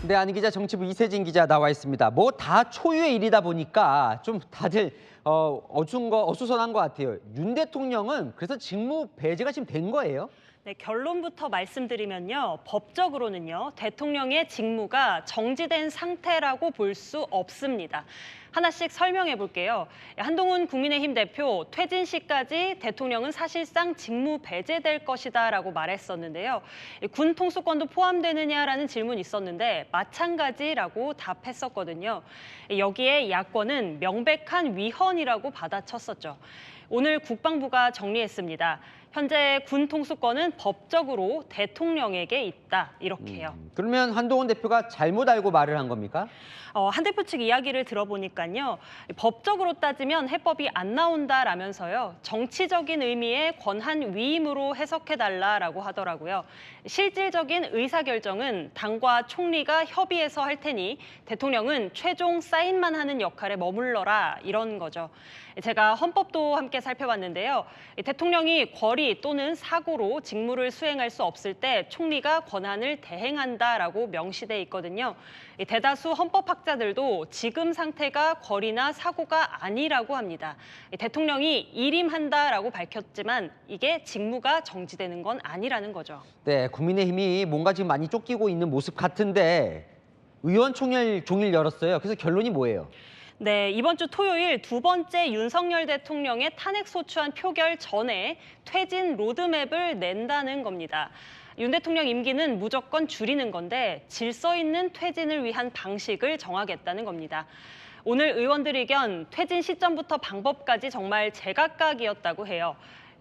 네, 안희 기자, 정치부 이세진 기자 나와 있습니다. 뭐 다 초유의 일이다 보니까 좀 다들 어수선한 것 같아요. 윤 대통령은 그래서 직무 배제가 지금 된 거예요? 네, 결론부터 말씀드리면요. 법적으로는요. 대통령의 직무가 정지된 상태라고 볼 수 없습니다. 하나씩 설명해 볼게요. 한동훈 국민의힘 대표 퇴진 시까지 대통령은 사실상 직무 배제될 것이다라고 말했었는데요. 군 통수권도 포함되느냐라는 질문이 있었는데 마찬가지라고 답했었거든요. 여기에 야권은 명백한 위헌이라고 받아쳤었죠. 오늘 국방부가 정리했습니다. 현재 군 통수권은 법적으로 대통령에게 있다, 이렇게요. 그러면 한동훈 대표가 잘못 알고 말을 한 겁니까? 한 대표 측 이야기를 들어보니까요. 법적으로 따지면 해법이 안 나온다라면서요. 정치적인 의미의 권한 위임으로 해석해달라라고 하더라고요. 실질적인 의사결정은 당과 총리가 협의해서 할 테니 대통령은 최종 사인만 하는 역할에 머물러라, 이런 거죠. 제가 헌법도 함께 살펴봤는데요. 대통령이 권리 또는 사고로 직무를 수행할 수 없을 때 총리가 권한을 대행한다라고 명시돼 있거든요. 대다수 헌법학자들도 지금 상태가 권리나 사고가 아니라고 합니다. 대통령이 일임한다라고 밝혔지만 이게 직무가 정지되는 건 아니라는 거죠. 네, 국민의힘이 뭔가 지금 많이 쫓기고 있는 모습 같은데 의원총회 종일 열었어요. 그래서 결론이 뭐예요? 네, 이번 주 토요일 두 번째 윤석열 대통령의 탄핵 소추안 표결 전에 퇴진 로드맵을 낸다는 겁니다. 윤 대통령 임기는 무조건 줄이는 건데 질서 있는 퇴진을 위한 방식을 정하겠다는 겁니다. 오늘 의원들 의견, 퇴진 시점부터 방법까지 정말 제각각이었다고 해요.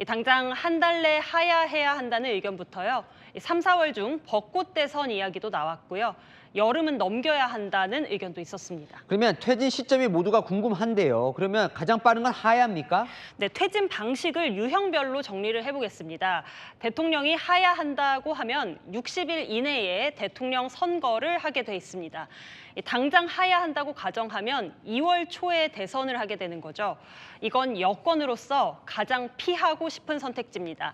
당장 한 달 내 하야해야 한다는 의견부터요. 3, 4월 중 벚꽃 대선 이야기도 나왔고요. 여름은 넘겨야 한다는 의견도 있었습니다. 그러면 퇴진 시점이 모두가 궁금한데요. 그러면 가장 빠른 건 하야입니까? 네, 퇴진 방식을 유형별로 정리를 해보겠습니다. 대통령이 하야한다고 하면 60일 이내에 대통령 선거를 하게 돼 있습니다. 당장 하야한다고 가정하면 2월 초에 대선을 하게 되는 거죠. 이건 여권으로서 가장 피하고 싶은 선택지입니다.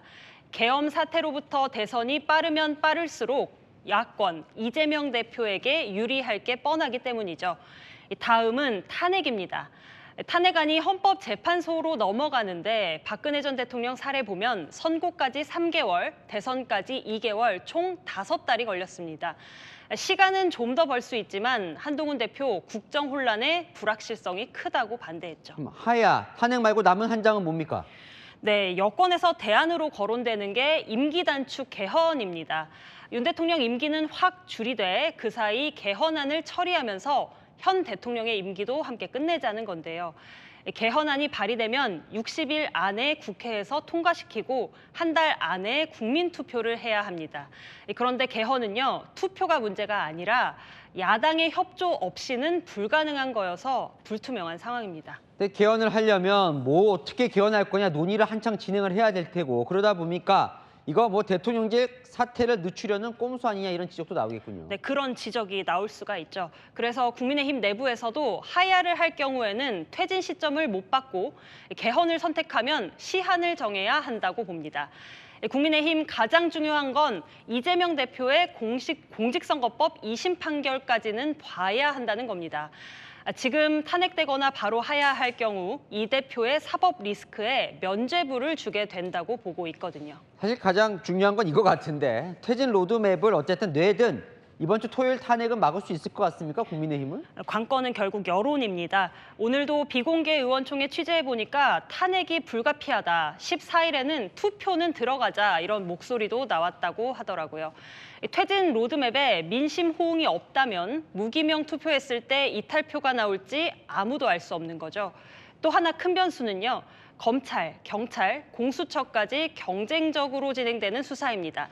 계엄 사태로부터 대선이 빠르면 빠를수록 야권, 이재명 대표에게 유리할 게 뻔하기 때문이죠. 다음은 탄핵입니다. 탄핵안이 헌법재판소로 넘어가는데 박근혜 전 대통령 사례 보면 선고까지 3개월, 대선까지 2개월, 총 5달이 걸렸습니다. 시간은 좀 더 벌 수 있지만 한동훈 대표 국정 혼란에 불확실성이 크다고 반대했죠. 하야, 탄핵 말고 남은 한 장은 뭡니까? 네, 여권에서 대안으로 거론되는 게 임기 단축 개헌입니다. 윤 대통령 임기는 확 줄이되 그 사이 개헌안을 처리하면서 현 대통령의 임기도 함께 끝내자는 건데요. 개헌안이 발의되면 60일 안에 국회에서 통과시키고 한 달 안에 국민투표를 해야 합니다. 그런데 개헌은요, 투표가 문제가 아니라 야당의 협조 없이는 불가능한 거여서 불투명한 상황입니다. 근데 개헌을 하려면 뭐 어떻게 개헌할 거냐 논의를 한창 진행을 해야 될 테고 그러다 보니까 이거 뭐 대통령직 사퇴를 늦추려는 꼼수 아니냐 이런 지적도 나오겠군요. 네, 그런 지적이 나올 수가 있죠. 그래서 국민의힘 내부에서도 하야를 할 경우에는 퇴진 시점을 못 받고 개헌을 선택하면 시한을 정해야 한다고 봅니다. 국민의힘 가장 중요한 건 이재명 대표의 공직선거법 2심 판결까지는 봐야 한다는 겁니다. 지금 탄핵되거나 바로 하야할 경우 이 대표의 사법 리스크에 면죄부를 주게 된다고 보고 있거든요. 사실 가장 중요한 건 이거 같은데 퇴진 로드맵을 어쨌든 내든 이번 주 토요일 탄핵은 막을 수 있을 것 같습니까? 국민의힘은? 관건은 결국 여론입니다. 오늘도 비공개 의원총회 취재해보니까 탄핵이 불가피하다. 14일에는 투표는 들어가자 이런 목소리도 나왔다고 하더라고요. 퇴진 로드맵에 민심 호응이 없다면 무기명 투표했을 때 이탈표가 나올지 아무도 알 수 없는 거죠. 또 하나 큰 변수는요. 검찰, 경찰, 공수처까지 경쟁적으로 진행되는 수사입니다.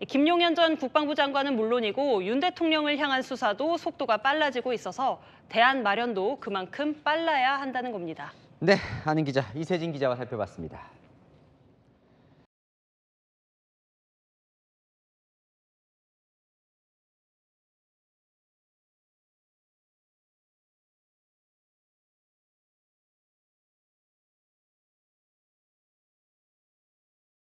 김용현 전 국방부 장관은 물론이고 윤 대통령을 향한 수사도 속도가 빨라지고 있어서 대안 마련도 그만큼 빨라야 한다는 겁니다. 네, 안희 기자, 이세진 기자와 살펴봤습니다.